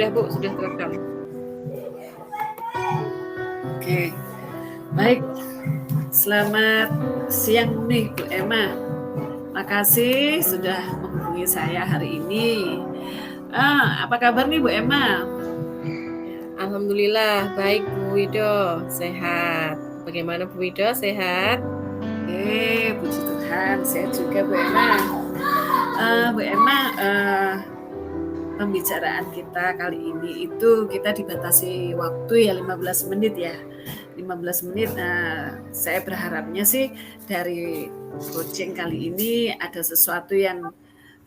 Sudah Bu, sudah terekam. Oke, baik. Selamat siang nih Bu Emma. Makasih sudah menghubungi saya hari ini. Apa kabar nih Bu Emma? Alhamdulillah, baik Bu Wido, sehat. Bagaimana Bu Wido, sehat? Puji Tuhan, sehat juga Bu Emma. Bu Emma, pembicaraan kita kali ini itu kita dibatasi waktu ya 15 menit ya. 15 menit. Saya berharapnya sih dari coaching kali ini ada sesuatu yang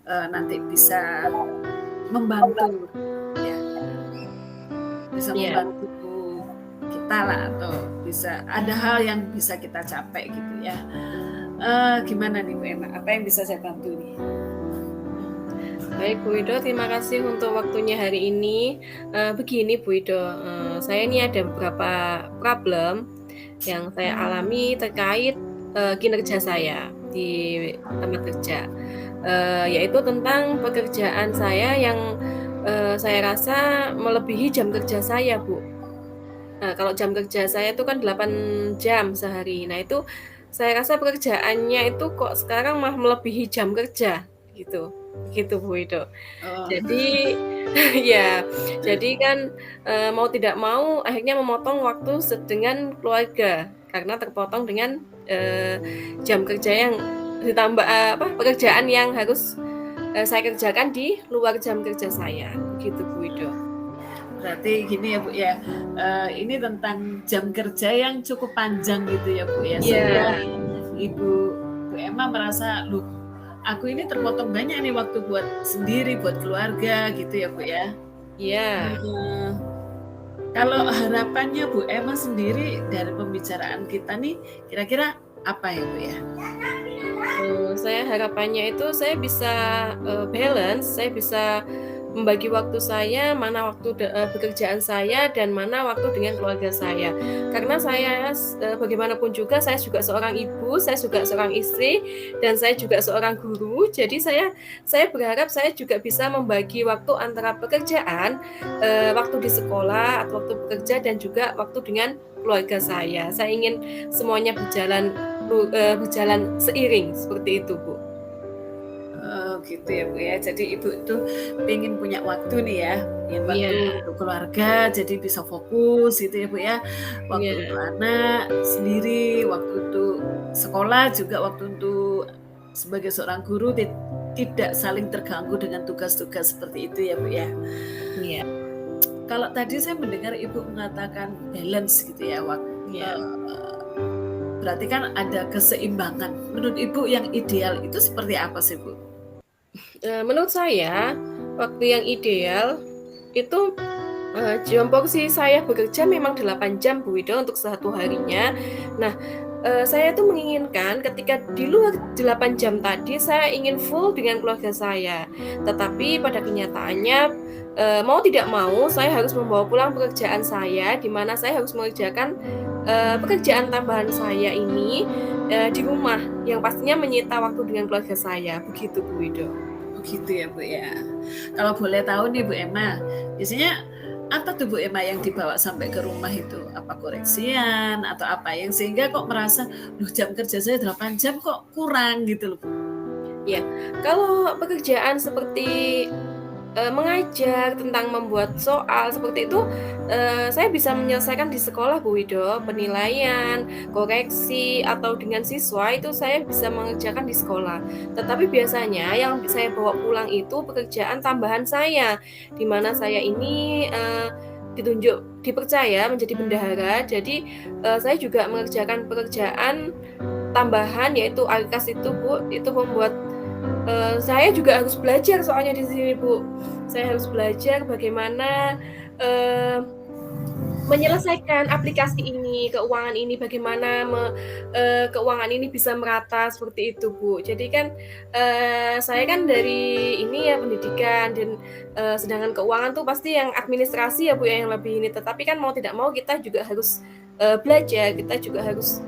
nanti bisa membantu ya. Bisa membantu kita lah, atau bisa ada hal yang bisa kita capai gitu ya. Gimana nih Bu Emma? Apa yang bisa saya bantu nih? Baik Bu Wido, terima kasih untuk waktunya hari ini. Begini Bu Wido, saya ini ada beberapa problem yang saya alami terkait kinerja saya di tempat kerja, yaitu tentang pekerjaan saya yang saya rasa melebihi jam kerja saya Bu. Nah, kalau jam kerja saya itu kan 8 jam sehari. Nah, itu saya rasa pekerjaannya itu kok sekarang malah melebihi jam kerja gitu. Gitu Bu Wido. Jadi ya, jadi kan mau tidak mau akhirnya memotong waktu dengan keluarga karena terpotong dengan jam kerja yang ditambah pekerjaan yang harus saya kerjakan di luar jam kerja saya. Begitu Bu Wido. Berarti gini ya Bu ya, ini tentang jam kerja yang cukup panjang gitu ya Bu ya, sehingga Bu Emma merasa, loh aku ini terpotong banyak nih waktu buat sendiri, buat keluarga gitu ya Bu ya. Iya. Kalau harapannya Bu Emma sendiri dari pembicaraan kita nih, kira-kira apa ya Bu ya? Saya harapannya itu saya bisa balance, saya bisa membagi waktu saya, mana waktu pekerjaan saya dan mana waktu dengan keluarga saya. Karena saya bagaimanapun juga saya juga seorang ibu, saya juga seorang istri, dan saya juga seorang guru. Jadi saya berharap saya juga bisa membagi waktu antara pekerjaan, waktu di sekolah atau waktu bekerja dan juga waktu dengan keluarga saya. Saya ingin semuanya berjalan seiring seperti itu Bu. Gitu ya Bu ya. Jadi Ibu itu pengen punya waktu nih ya, waktu untuk keluarga, jadi bisa fokus gitu ya Bu ya. Waktu untuk anak sendiri, waktu untuk sekolah, juga waktu untuk sebagai seorang guru tidak saling terganggu dengan tugas-tugas seperti itu ya Bu ya. Iya. Kalau tadi saya mendengar Ibu mengatakan balance gitu ya, berarti kan ada keseimbangan. Menurut Ibu yang ideal itu seperti apa sih Bu? Menurut saya waktu yang ideal itu jam porsi saya bekerja memang 8 jam Bu Wido untuk satu harinya. Nah, saya tuh menginginkan ketika di luar 8 jam tadi saya ingin full dengan keluarga saya. Tetapi pada kenyataannya mau tidak mau saya harus membawa pulang pekerjaan saya, di mana saya harus mengerjakan pekerjaan tambahan saya ini di rumah yang pastinya menyita waktu dengan keluarga saya. Begitu Bu Wido. Gitu ya Bu ya. Kalau boleh tahu nih Bu Emma, biasanya apa tuh Bu Emma yang dibawa sampai ke rumah itu? Apa koreksian atau apa yang sehingga kok merasa, loh jam kerja saya 8 jam kok kurang gitu loh Bu? Ya, kalau pekerjaan seperti mengajar, tentang membuat soal seperti itu, saya bisa menyelesaikan di sekolah Bu Wido, penilaian, koreksi, atau dengan siswa itu saya bisa mengerjakan di sekolah. Tetapi biasanya yang saya bawa pulang itu pekerjaan tambahan saya, di mana saya ini dipercaya menjadi bendahara, jadi saya juga mengerjakan pekerjaan tambahan yaitu ALKAS itu Bu, itu membuat saya juga harus belajar soalnya di sini Bu. Saya harus belajar bagaimana menyelesaikan aplikasi ini, keuangan ini, bagaimana keuangan ini bisa merata seperti itu Bu. Jadi kan saya kan dari ini ya pendidikan dan sedangkan keuangan tuh pasti yang administrasi ya Bu yang lebih ini. Tetapi kan mau tidak mau kita juga harus belajar, kita juga harus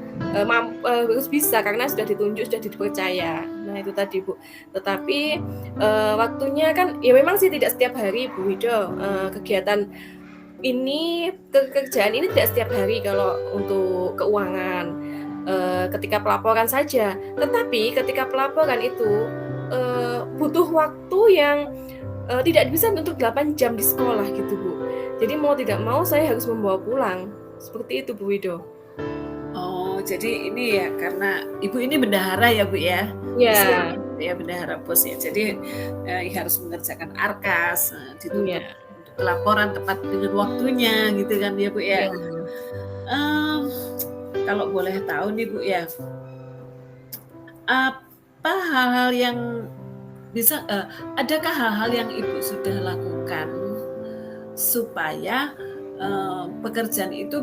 harus bisa karena sudah ditunjuk, sudah dipercaya. Nah itu tadi Bu. Tetapi, waktunya kan ya memang sih tidak setiap hari Bu Wido, kegiatan ini, kerjaan ini tidak setiap hari kalau untuk keuangan, ketika pelaporan saja. Tetapi ketika pelaporan itu, butuh waktu yang, tidak bisa untuk 8 jam di sekolah gitu Bu. Jadi mau tidak mau saya harus membawa pulang, seperti itu Bu Wido. Oh, jadi ini ya karena Ibu ini bendahara ya, Bu, ya? Iya, Istilahnya gitu ya, bendahara pos ya. Jadi, harus mengerjakan ARKAS, dituntut iya, untuk laporan tepat dengan waktunya gitu kan ya, Bu, ya? iya, Mmm, kalau boleh tahu nih, Bu, ya, apa hal-hal yang adakah hal-hal yang Ibu sudah lakukan supaya, pekerjaan itu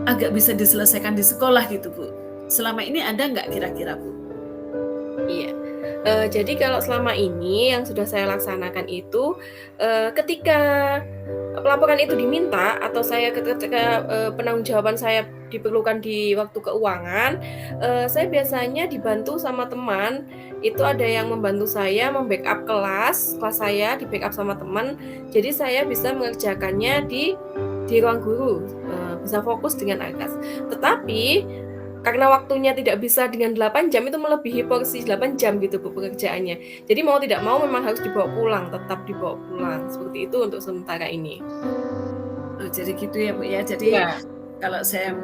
agak bisa diselesaikan di sekolah gitu, Bu? Selama ini ada nggak kira-kira, Bu? iya. Jadi kalau selama ini yang sudah saya laksanakan itu, ketika pelaporan itu diminta atau ketika, penanggung jawaban saya diperlukan di waktu keuangan, saya biasanya dibantu sama teman, itu ada yang membantu saya mem-backup kelas saya di-backup sama teman, jadi saya bisa mengerjakannya di ruang guru, bisa fokus dengan AKAS. Tetapi karena waktunya tidak bisa dengan 8 jam, itu melebihi porsi 8 jam gitu Bu pekerjaannya. Jadi mau tidak mau memang harus dibawa pulang, tetap dibawa pulang, seperti itu untuk sementara ini. Oh, jadi gitu ya, Bu, ya. Jadi Iya, kalau saya,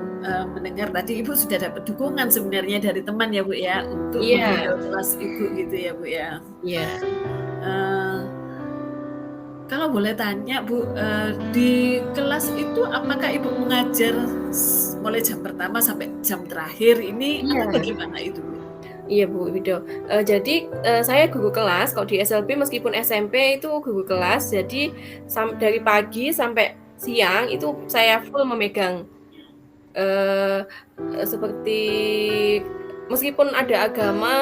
mendengar tadi Ibu sudah dapat dukungan sebenarnya dari teman ya, Bu, ya, untuk iya, menghandle kelas Ibu gitu ya, Bu, ya. iya. Eee, kalau boleh tanya, Bu, di kelas itu apakah Ibu mengajar mulai jam pertama sampai jam terakhir ini atau Iya. bagaimana itu, Bu? Iya Bu Wido, jadi, saya guru kelas kalau di SLB meskipun SMP itu guru kelas, jadi dari pagi sampai siang itu saya full memegang, eee seperti meskipun ada agama,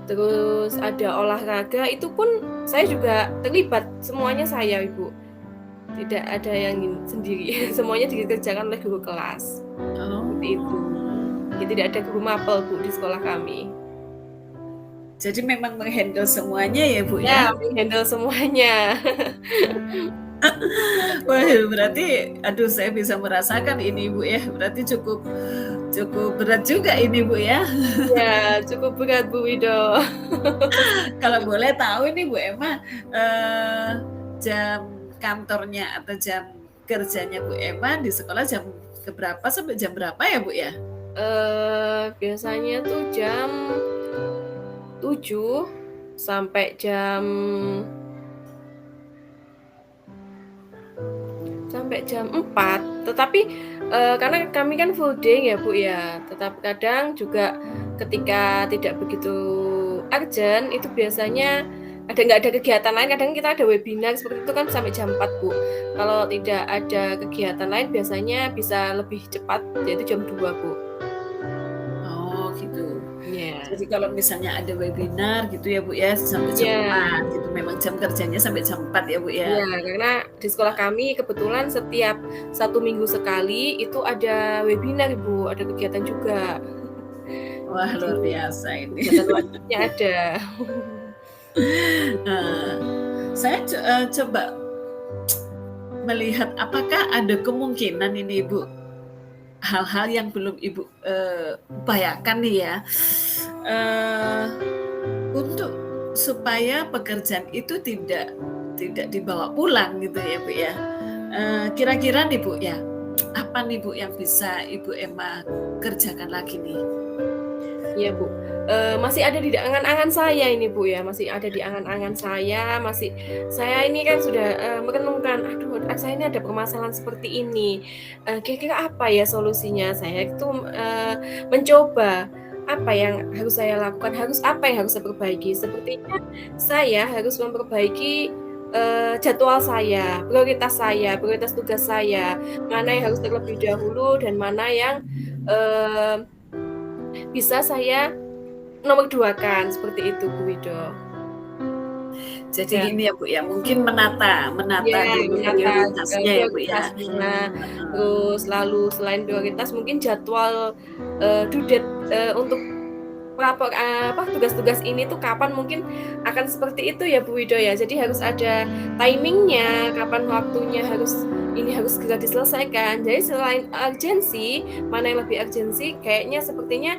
terus ada olahraga, itu pun saya juga terlibat, semuanya saya Ibu, tidak ada yang sendiri, semuanya dikerjakan oleh guru kelas, seperti itu. Oh, Jadi tidak ada guru mapel Bu di sekolah kami. jadi memang menghandle semuanya ya, Bu, Ya, ya? meng-handle semuanya. Wah, berarti aduh saya bisa merasakan ini, Bu, ya, berarti cukup cukup berat juga ini, Bu, ya. Iya, cukup berat Bu Wido. Kalau boleh tahu ini Bu Emma, jam kantornya atau jam kerjanya Bu Emma di sekolah jam keberapa sampai jam berapa ya, Bu, ya? Biasanya tuh jam 7 sampai jam 4, tetapi, karena kami kan full day ya, Bu, ya, tetapi kadang juga ketika tidak begitu urgent, itu biasanya nggak ada kegiatan lain, kadang kita ada webinar seperti itu kan sampai jam 4, Bu. Kalau tidak ada kegiatan lain biasanya bisa lebih cepat, yaitu jam 2, Bu. Oh, gitu. Iya. Jadi kalau misalnya ada webinar gitu ya, Bu, ya, sampai jam Iya. 4 gitu, memang jam kerjanya sampai jam 4 ya, Bu, ya? Iya, karena di sekolah kami kebetulan setiap 1 minggu sekali itu ada webinar, Bu, ada kegiatan juga. Wah, Jadi luar biasa ini. kegiatan wajibnya ada. Eee, saya coba melihat apakah ada kemungkinan ini, Bu, hal-hal yang belum Ibu, upayakan nih ya, eee, untuk supaya pekerjaan itu tidak dibawa pulang gitu ya, Bu, ya. Kira-kira nih, Bu, ya, apa nih, Bu, yang bisa Ibu Emma kerjakan lagi nih? Iya, Bu, masih ada di angan-angan saya ini, Bu, ya, masih ada di angan-angan saya, saya ini kan sudah, merenungkan, "Aduh, saya ini ada permasalahan seperti ini, kira-kira apa ya solusinya?" Saya itu, mencoba, apa yang harus saya lakukan, apa yang harus saya perbaiki. Sepertinya saya harus memperbaiki, jadwal saya, prioritas tugas saya, mana yang harus terlebih dahulu dan mana yang, eee bisa saya nomor 2 kan, seperti itu Bu Wido. Jadi Ya. gini ya Bu ya, mungkin menata Iya, menata dulu menata, prioritasnya ya Bu ya. prioritasnya, Heeh. terus lalu selain prioritas mungkin jadwal, due date, untuk tugas-tugas ini tuh kapan mungkin akan seperti itu ya Bu Wido ya. Jadi harus ada timing-nya, kapan waktunya ini harus segera diselesaikan. Jadi selain urgensi, mana yang lebih urgensi, kayaknya sepertinya,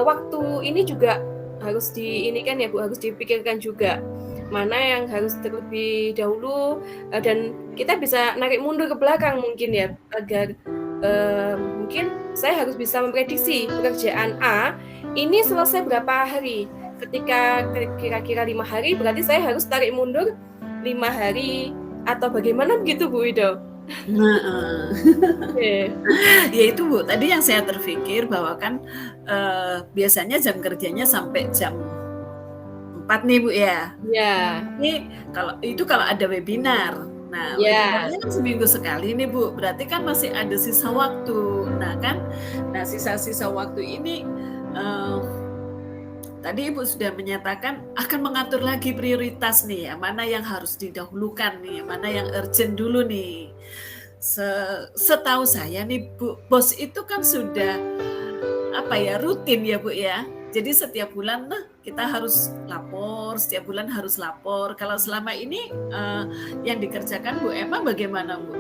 waktu ini juga harus ini kan ya Bu, harus dipikirkan juga. Mana yang harus terlebih dahulu, dan kita bisa narik mundur ke belakang mungkin ya, agar, mungkin saya harus bisa memprediksi pekerjaan A ini selesai berapa hari. Ketika kira-kira 5 hari, berarti saya harus tarik mundur 5 hari atau bagaimana begitu Bu Wido? Heeh. Oke. Ya itu Bu, tadi yang saya terpikir bahwa kan, biasanya jam kerjanya sampai jam 4 nih Bu ya. Iya, Tapi kalau ada webinar. Nah, iya, webinarnya kan seminggu sekali nih Bu, berarti kan masih ada sisa waktu. Nah sisa-sisa waktu ini, eee, tadi Ibu sudah menyatakan akan mengatur lagi prioritas nih ya, mana yang harus didahulukan nih, mana yang urgent dulu nih. Se Setahu saya nih Bu, bos itu kan sudah, apa ya, rutin ya Bu ya. Jadi setiap bulan, nah kita harus lapor, setiap bulan harus lapor. Kalau selama ini, yang dikerjakan Bu Emma bagaimana Bu?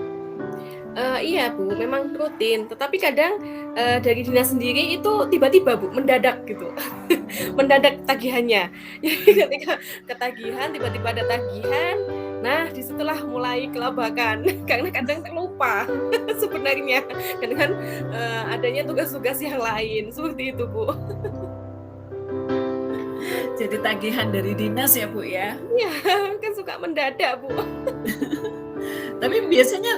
iya Bu, memang rutin, tetapi kadang, dari dinas sendiri itu tiba-tiba Bu, mendadak gitu, mendadak tagihannya. Jadi ketika ketagihan, tiba-tiba ada tagihan, nah disitulah mulai kelabakan, karena kadang terlupa sebenarnya, karena kan, adanya tugas-tugas yang lain, seperti itu Bu. Jadi tagihan dari dinas ya Bu ya? Iya, kan suka mendadak Bu. Tapi biasanya,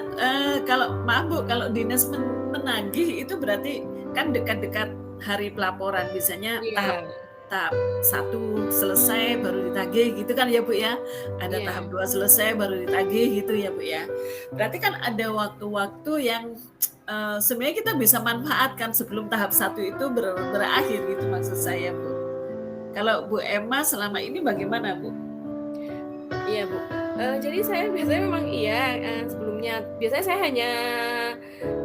kalau maaf Bu, kalau dinas menagih itu berarti kan dekat-dekat hari pelaporan, biasanya tahap Iya, tahap 1 selesai baru ditagih gitu kan ya Bu ya? Ada iya. tahap 2 selesai baru ditagih gitu ya Bu ya? Berarti kan ada waktu-waktu yang, sebenarnya kita bisa manfaatkan sebelum tahap 1 itu berakhir gitu maksud saya Bu. Kalau Bu Emma selama ini bagaimana Bu? Iya, Bu. Jadi saya biasanya memang iya, sebelumnya biasanya saya hanya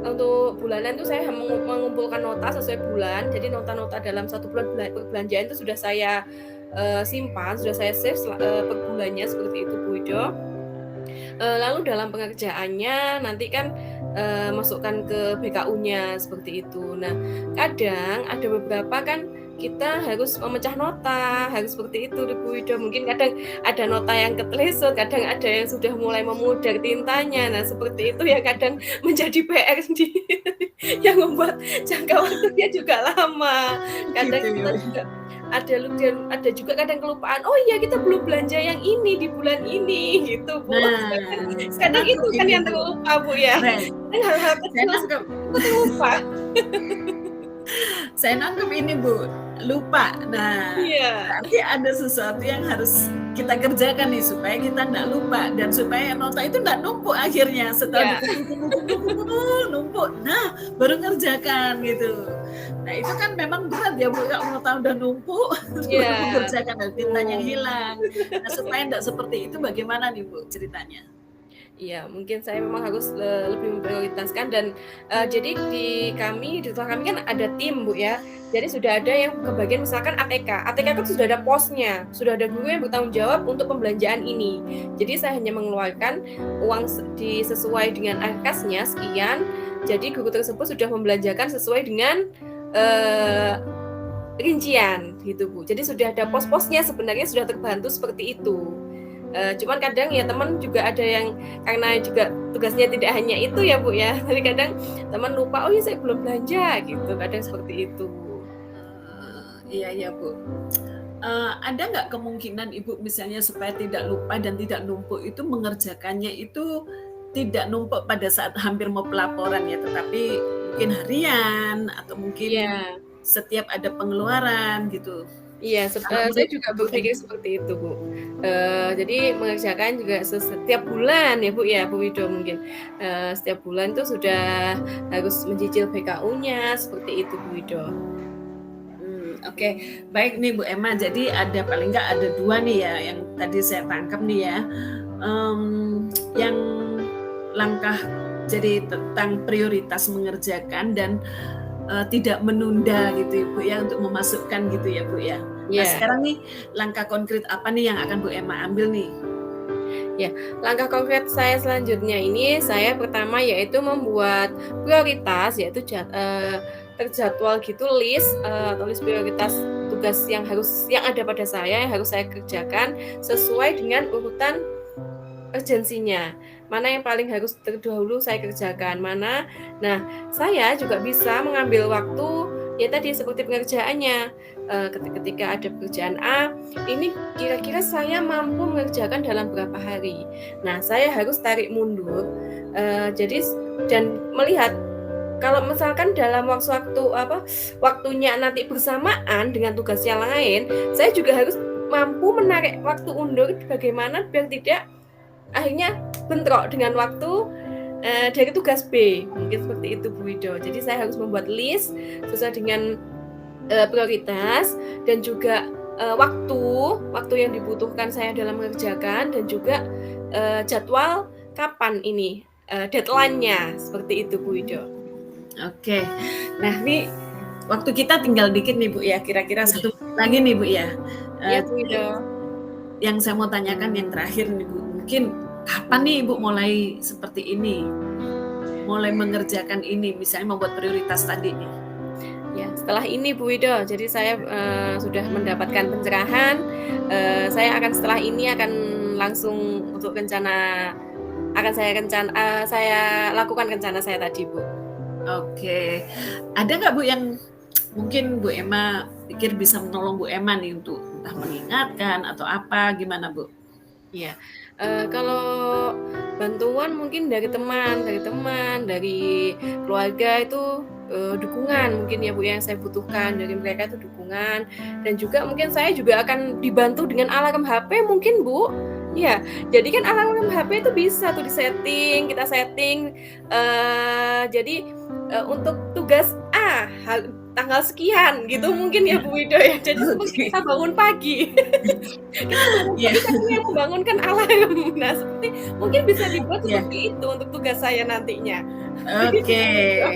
untuk bulanan tuh saya mengumpulkan nota sesuai bulan. Jadi nota-nota dalam satu bulan perbelanjaan itu sudah saya, simpan, sudah saya save per bulannya seperti itu, Bu Ido. Lalu dalam pengerjaannya nanti kan, masukkan ke BKU-nya seperti itu. Nah, kadang ada beberapa kan kita harus memecah nota, harus seperti itu Bu Wido. Mungkin kadang ada nota yang ketelesut, kadang ada yang sudah mulai memudar tintanya. Nah, seperti itu yang kadang menjadi PR yang membuat jangka waktunya juga lama. Kadang Gitu kita ya. juga ada juga kadang kelupaan, "Oh iya kita belum belanja yang ini di bulan ini," gitu Bu. Nah, saya Kadang nangkep itu kan ini yang Bu. terlupa, Bu, ya. Keren. Kadang hal-hal Saya kecil nangkep seperti itu terlupa. saya nangkep ini Bu, lupa. Nah, Iya, berarti ada sesuatu yang harus kita kerjakan nih supaya kita nggak lupa dan supaya nota itu nggak numpuk akhirnya setelah iya, dikumpul-kumpul-kumpul-kumpul, numpuk. Nah, baru ngerjakan gitu. Nah, itu kan memang berat ya Bu kalau nota udah numpuk iya, baru mengerjakan dan tintanya betul. hilang. Nah, supaya nggak seperti itu bagaimana nih Bu ceritanya? Iya, mungkin saya memang harus, lebih memprioritaskan dan, jadi di sekolah kami kan ada tim, Bu, ya. Jadi sudah ada yang kebagian misalkan ATK. ATK kan sudah ada posnya, sudah ada guru yang bertanggung jawab untuk pembelanjaan ini. Jadi saya hanya mengeluarkan uang sesuai dengan angkasnya sekian, jadi guru tersebut sudah membelanjakan sesuai dengan, eee, rincian gitu, Bu. Jadi sudah ada pos-posnya sebenarnya sudah terbantu seperti itu. Cuman kadang ya teman juga ada yang karena juga tugasnya tidak hanya itu ya, Bu, ya. Jadi kadang teman lupa, "Oh ya saya belum belanja," gitu, kadang seperti itu. Iya iya, Bu. Ada nggak kemungkinan Ibu misalnya supaya tidak lupa dan tidak numpuk itu mengerjakannya itu tidak numpuk pada saat hampir mau pelaporan ya, tetapi mungkin harian atau mungkin Iya, setiap ada pengeluaran gitu. iya, Kalau saya menurut juga Bu Em berpikir seperti itu, Bu. Jadi mengerjakan juga setiap bulan ya, Bu, ya, Bu Wido mungkin. Setiap bulan tuh sudah harus mencicil BKU-nya, seperti itu, Bu Wido. Oke, baik nih Bu Emma. Jadi ada paling nggak ada 2 nih ya yang tadi saya tangkap nih ya. Yang langkah jadi tentang prioritas mengerjakan dan, tidak menunda gitu ya Bu ya untuk memasukkan gitu ya Bu ya. Nah Iya. sekarang nih langkah konkret apa nih yang akan Bu Emma ambil nih? Ya, langkah konkret saya selanjutnya ini, saya pertama yaitu membuat prioritas, yaitu terjadwal gitu list, atau list prioritas tugas yang ada pada saya, yang harus saya kerjakan sesuai dengan urutan urgensinya. Mana yang paling harus terdahulu saya kerjakan, mana nah, saya juga bisa mengambil waktu, ya tadi seperti pengerjaannya, ketika ada pekerjaan A, ini kira-kira saya mampu mengerjakan dalam berapa hari. Nah, saya harus tarik mundur, jadi dan melihat kalau misalkan dalam waktunya nanti bersamaan dengan tugas yang lain, saya juga harus mampu menarik waktu undur bagaimana biar tidak akhirnya bentrok dengan waktu, dari tugas B, mungkin seperti itu Bu Wido. Jadi saya harus membuat list sesuai dengan, prioritas dan juga, waktu yang dibutuhkan saya dalam mengerjakan dan juga, jadwal kapan ini, deadline-nya, seperti itu Bu Wido. Oke. Nah nih waktu kita tinggal dikit nih Bu ya, kira-kira Iya. 1 menit lagi nih Bu ya. Iya Bu Jadi Wido. yang saya mau tanyakan yang terakhir nih Bu, mungkin kapan nih Ibu mulai seperti ini? Mulai mengerjakan ini, misalnya membuat prioritas tadi nih? Ya, setelah ini Bu Wido, jadi saya, sudah mendapatkan pencerahan, saya akan setelah ini akan langsung untuk saya lakukan rencana saya tadi, Bu. Oke. Ada nggak Bu yang mungkin Bu Emma pikir bisa menolong Bu Emma nih untuk entah mengingatkan atau apa, gimana Bu? Iya, kalau bantuan mungkin dari keluarga itu, dukungan mungkin ya, Bu, yang saya butuhkan dari mereka itu dukungan dan juga mungkin saya juga akan dibantu dengan alarm HP mungkin, Bu. Iya, jadi kan alarm HP itu bisa tuh kita setting, jadi, untuk tugas A tanggal sekian gitu mungkin ya, Bu Wido ya, jadi seperti Oke. kita bangun pagi. Kita bangun Iya pagi kan yang membangunkan alarm. Nah, mungkin bisa dibuat iya. seperti itu untuk tugas saya nantinya. Begitu, Oke. Bu Wido.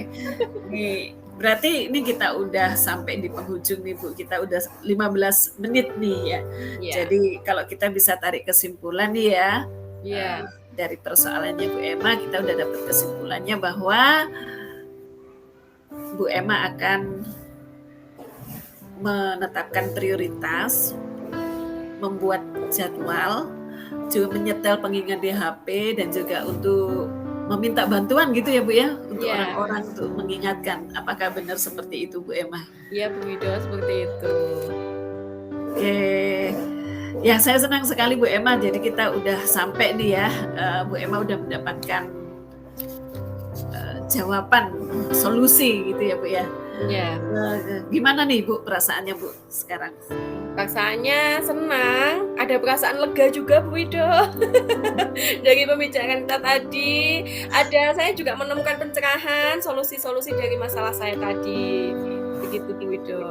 Nih, berarti ini kita udah sampai di penghujung nih Bu, kita udah 15 menit nih ya. Iya Jadi kalau kita bisa tarik kesimpulan nih ya, eee, iya dari persoalannya Bu Emma, kita udah dapat kesimpulannya bahwa Bu Emma akan menetapkan prioritas, membuat jadwal, juga menyetel pengingat di HP dan juga untuk meminta bantuan gitu ya Bu ya, untuk iya orang-orang untuk mengingatkan. Apakah benar seperti itu Bu Emma? iya, Bu Wido, seperti itu. Oke. Ya saya senang sekali Bu Emma, jadi kita udah sampai nih ya, Bu Emma udah mendapatkan, jawaban, solusi gitu ya Bu ya. Iya, Gimana nih Bu perasaannya Bu sekarang? perasaannya senang, ada perasaan lega juga, Bu Wido. Dari pembicaraan kita tadi, saya juga menemukan pencerahan, solusi-solusi dari masalah saya tadi. Begitu, Bu Wido.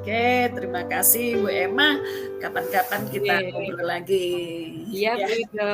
Oke, terima kasih Bu Emma. Kapan-kapan kita Oke. ngobrol lagi Iya, Bu ya. Wido.